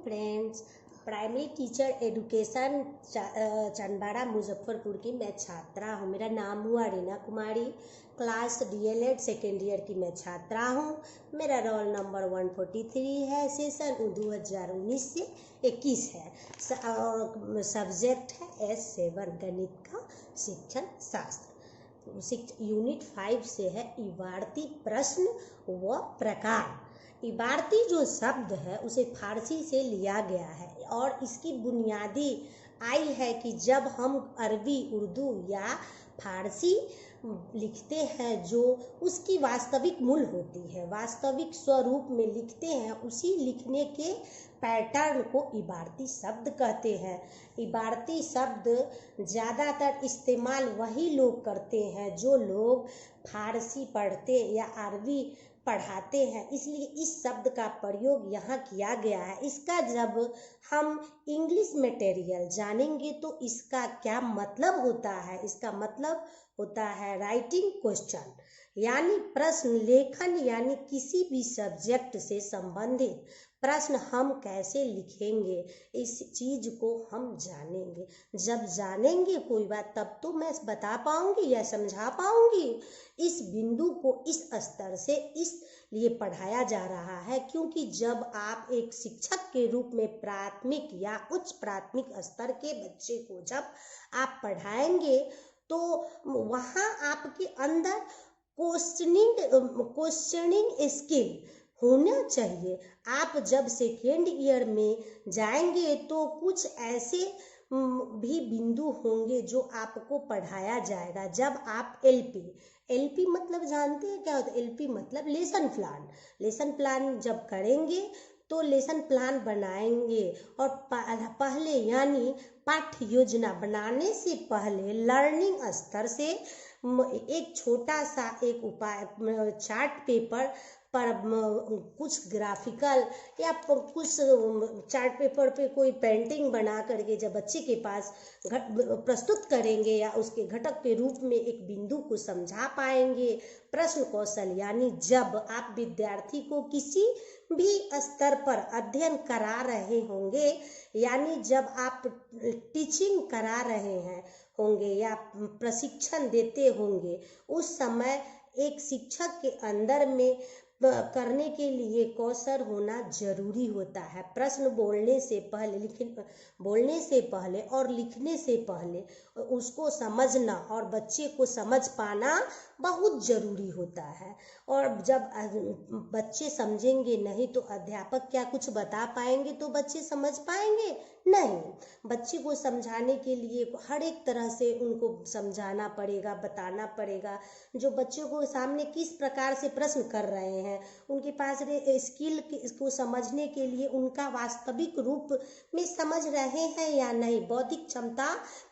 Friends, primary teacher education Chandwara Muzaffarpur की मैं छात्रा हूँ। मेरा नाम हुआ Reena Kumari. Class DElEd second year की मैं छात्रा हूँ। मेरा रोल नंबर 143 है। सेशन 2019 से 21 है और सब्जेक्ट है S7 गणित का शिक्षण शास्त्र। यूनिट 5 से है इबारती प्रश्न व प्रकार। इबारती जो शब्द है उसे फारसी से लिया गया है और इसकी बुनियादी आई है कि जब हम अरबी, उर्दू या फारसी लिखते हैं जो उसकी वास्तविक मूल होती है, वास्तविक स्वरूप में लिखते हैं, उसी लिखने के पैटर्न को इबारती शब्द कहते हैं। इबारती शब्द ज़्यादातर इस्तेमाल वही लोग करते हैं जो लोग फारसी पढ़ते या अरबी पढ़ाते हैं, इसलिए इस शब्द का प्रयोग यहाँ किया गया है। इसका जब हम इंग्लिश मटेरियल जानेंगे तो इसका क्या मतलब होता है। इसका मतलब होता है राइटिंग क्वेश्चन, यानी प्रश्न लेखन, यानी किसी भी सब्जेक्ट से संबंधित प्रश्न हम कैसे लिखेंगे, इस चीज़ को हम जानेंगे। जब जानेंगे कोई बात तब तो मैं बता पाऊंगी या समझा पाऊंगी। इस बिंदु को इस स्तर से इसलिए पढ़ाया जा रहा है क्योंकि जब आप एक शिक्षक के रूप में प्राथमिक या उच्च प्राथमिक स्तर के बच्चे को जब आप पढ़ाएंगे तो वहाँ आपके अंदर क्वेश्चनिंग स्किल होना चाहिए। आप जब सेकेंड ईयर में जाएंगे तो कुछ ऐसे भी बिंदु होंगे जो आपको पढ़ाया जाएगा। जब आप एलपी मतलब जानते हैं क्या होता है? एलपी मतलब लेसन प्लान जब करेंगे तो लेसन प्लान बनाएंगे और पहले यानी पाठ्य योजना बनाने से पहले लर्निंग स्तर से एक छोटा सा एक उपाय चार्ट पेपर पर कुछ ग्राफिकल या कुछ चार्ट पेपर पे कोई पेंटिंग बना करके जब बच्चे के पास प्रस्तुत करेंगे या उसके घटक के रूप में एक बिंदु को समझा पाएंगे। प्रश्न कौशल यानी जब आप विद्यार्थी को किसी भी स्तर पर अध्ययन करा रहे होंगे, यानी जब आप टीचिंग करा रहे होंगे या प्रशिक्षण देते होंगे, उस समय एक शिक्षक के अंदर में करने के लिए कौशल होना जरूरी होता है। प्रश्न बोलने से पहले और लिखने से पहले उसको समझना और बच्चे को समझ पाना बहुत जरूरी होता है। और जब बच्चे समझेंगे नहीं तो अध्यापक क्या कुछ बता पाएंगे तो बच्चे समझ पाएंगे? नहीं। बच्चे को समझाने के लिए हर एक तरह से उनको समझाना पड़ेगा, बताना पड़ेगा। जो बच्चों को सामने किस प्रकार से प्रश्न कर रहे हैं, उनके पास स्किल को समझने के लिए उनका वास्तविक रूप में समझ रहे हैं या नहीं, बौद्धिक क्षमता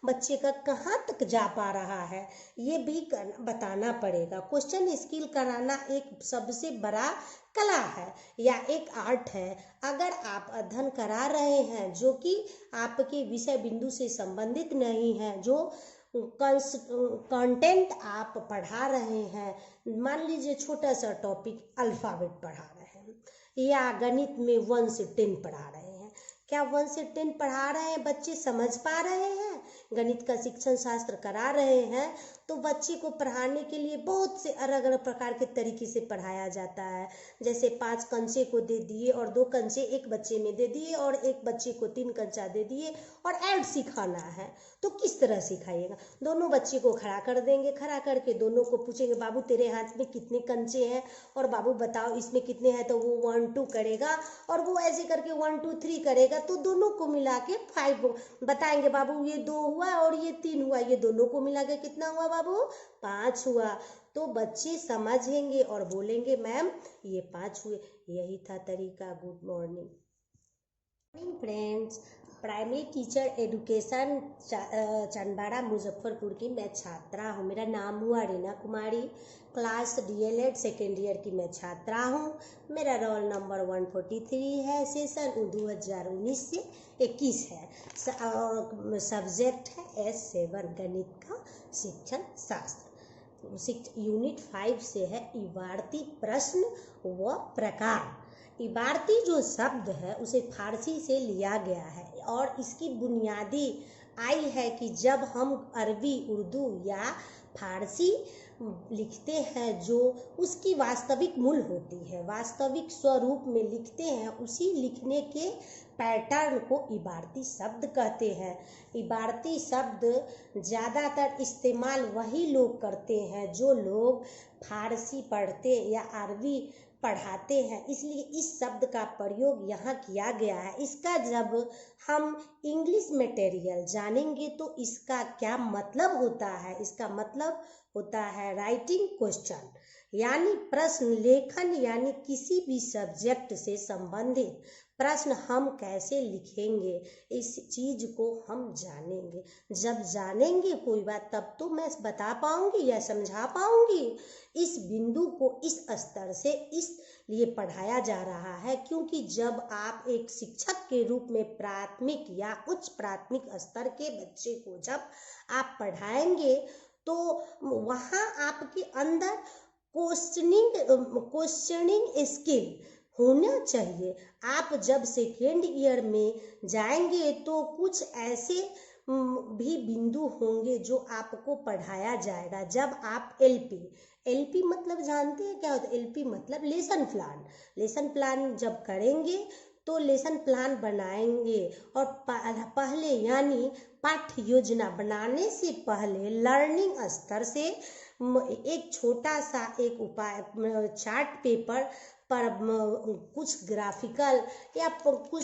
बच्चे का कहाँ तक जा पा रहा है, ये भी बताना पड़ेगा। क्वेश्चन स्किल कराना एक सबसे बड़ा कला है या एक आर्ट है। अगर आप अध्ययन करा रहे हैं जो कि आपके विषय बिंदु से संबंधित नहीं है, जो कंटेंट आप पढ़ा रहे हैं, मान लीजिए छोटा सा टॉपिक अल्फाबेट पढ़ा रहे हैं या गणित में 1 से 10 पढ़ा रहे हैं, क्या 1 से 10 पढ़ा रहे हैं बच्चे समझ पा रहे हैं? गणित का शिक्षण शास्त्र करा रहे हैं तो बच्चे को पढ़ाने के लिए बहुत से अलग अलग प्रकार के तरीके से पढ़ाया जाता है। जैसे 5 कंचे को दे दिए और 2 कंचे एक बच्चे में दे दिए और एक बच्चे को 3 कंचा दे दिए और ऐड सिखाना है तो किस तरह सिखाइएगा? दोनों बच्चे को खड़ा कर देंगे, खड़ा करके दोनों को पूछेंगे बाबू तेरे हाथ में कितने कंचे हैं और बाबू बताओ इसमें कितने हैं, तो वो 1 2 करेगा और वो ऐसे करके 1 2 3 करेगा तो दोनों को मिला के 5 बताएंगे। बाबू ये 2 हुआ और ये 3 हुआ, ये दोनों को मिला के कितना हुआ बाबू? 5 हुआ। तो बच्चे समझेंगे और बोलेंगे मैम ये 5 हुए। यही था तरीका। Good morning friends, primary teacher education Chandwara Muzaffarpur की मैं छात्रा हूँ। मेरा नाम हुआ Reena Kumari. Class DElEd second year की मैं छात्रा हूँ। मेरा रोल नंबर 143 है। सेशन 2019 से 21 है और सब्जेक्ट है S7 गणित का शिक्षण शास्त्र। यूनिट 5 से है इबारती प्रश्न व प्रकार। इबारती जो शब्द है उसे फारसी से लिया गया है और इसकी बुनियादी आई है कि जब हम अरबी, उर्दू या फारसी लिखते हैं जो उसकी वास्तविक मूल होती है, वास्तविक स्वरूप में लिखते हैं, उसी लिखने के पैटर्न को इबारती शब्द कहते हैं। इबारती शब्द ज़्यादातर इस्तेमाल वही लोग करते हैं जो लोग फारसी पढ़ते या अरबी पढ़ाते हैं, इसलिए इस शब्द का प्रयोग यहाँ किया गया है। इसका जब हम इंग्लिश मटेरियल जानेंगे तो इसका क्या मतलब होता है, इसका मतलब होता है राइटिंग क्वेश्चन, यानी प्रश्न लेखन, यानी किसी भी सब्जेक्ट से संबंधित प्रश्न हम कैसे लिखेंगे, इस चीज को हम जानेंगे। जब जानेंगे कोई बात तब तो मैं बता पाऊंगी या समझा पाऊंगी। इस बिंदु को इस स्तर से इसलिए पढ़ाया जा रहा है क्योंकि जब आप एक शिक्षक के रूप में प्राथमिक या उच्च प्राथमिक स्तर के बच्चे को जब आप पढ़ाएंगे तो वहाँ आपके अंदर क्वेश्चनिंग स्किल होना चाहिए। आप जब सेकेंड ईयर में जाएंगे तो कुछ ऐसे भी बिंदु होंगे जो आपको पढ़ाया जाएगा। जब आप एलपी मतलब जानते हैं क्या होता है? एलपी मतलब लेसन प्लान जब करेंगे तो लेसन प्लान बनाएंगे और पहले यानी पाठ्य योजना बनाने से पहले लर्निंग स्तर से एक छोटा सा एक उपाय चार्ट पेपर पर कुछ ग्राफिकल या कुछ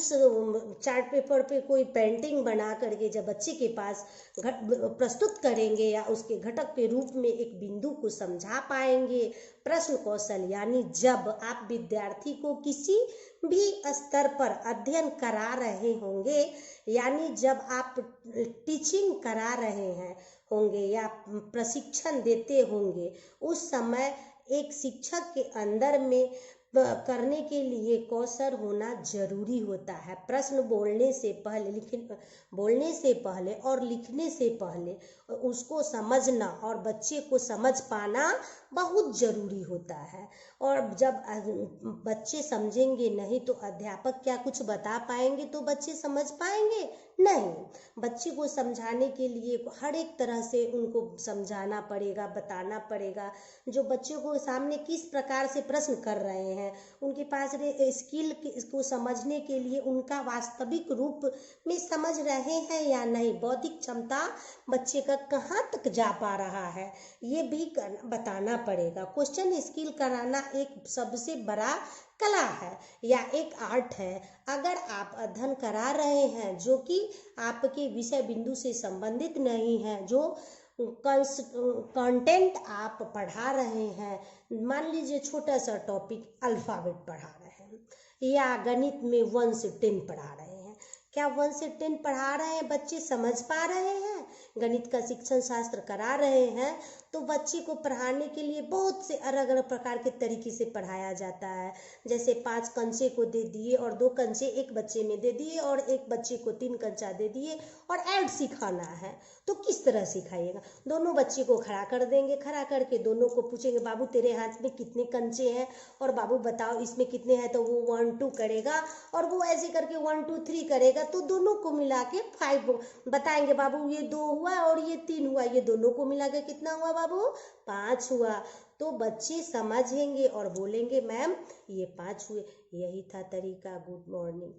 चार्ट पेपर पे कोई पेंटिंग बना करके जब बच्चे के पास प्रस्तुत करेंगे या उसके घटक के रूप में एक बिंदु को समझा पाएंगे। प्रश्न कौशल यानी जब आप विद्यार्थी को किसी भी स्तर पर अध्ययन करा रहे होंगे, यानी जब आप टीचिंग करा रहे हैं होंगे या प्रशिक्षण देते होंगे, उस समय एक शिक्षक के अंदर में करने के लिए कौशल होना जरूरी होता है। प्रश्न बोलने से पहले और लिखने से पहले उसको समझना और बच्चे को समझ पाना बहुत जरूरी होता है। और जब बच्चे समझेंगे नहीं तो अध्यापक क्या कुछ बता पाएंगे तो बच्चे समझ पाएंगे? नहीं। बच्चे को समझाने के लिए हर एक तरह से उनको समझाना पड़ेगा, बताना पड़ेगा। जो बच्चों को सामने किस प्रकार से प्रश्न कर रहे हैं, उनके पास स्किल को समझने के लिए उनका वास्तविक रूप में समझ रहे हैं या नहीं, बौद्धिक क्षमता बच्चे का कहाँ तक जा पा रहा है, ये भी बताना पड़ेगा। क्वेश्चन स्किल कराना एक सबसे बड़ा कला है या एक आर्ट है। अगर आप अध्ययन करा रहे हैं जो कि आपके विषय बिंदु से संबंधित नहीं है, जो कंटेंट आप पढ़ा रहे हैं, मान लीजिए छोटा सा टॉपिक अल्फाबेट पढ़ा रहे हैं या गणित में 1 से 10 पढ़ा रहे हैं, क्या 1 से 10 पढ़ा रहे हैं बच्चे समझ पा रहे हैं? गणित का शिक्षण शास्त्र करा रहे हैं तो बच्चे को पढ़ाने के लिए बहुत से अलग अलग प्रकार के तरीके से पढ़ाया जाता है। जैसे 5 कंचे को दे दिए और 2 कंचे एक बच्चे में दे दिए और एक बच्चे को 3 कंचा दे दिए और ऐड सिखाना है तो किस तरह सिखाइएगा? दोनों बच्चे को खड़ा कर देंगे, खड़ा करके दोनों को पूछेंगे बाबू तेरे हाथ में कितने कंचे हैं और बाबू बताओ इसमें कितने हैं, तो वो 1 2 करेगा और वो ऐसे करके 1 2 3 करेगा तो दोनों को मिला के 5 बताएंगे, बाबू ये 2 हुआ और ये 3 हुआ, ये दोनों को मिला के कितना हुआ बाबू? 5 हुआ। तो बच्चे समझेंगे और बोलेंगे मैम ये 5 हुए। यही था तरीका। Good morning.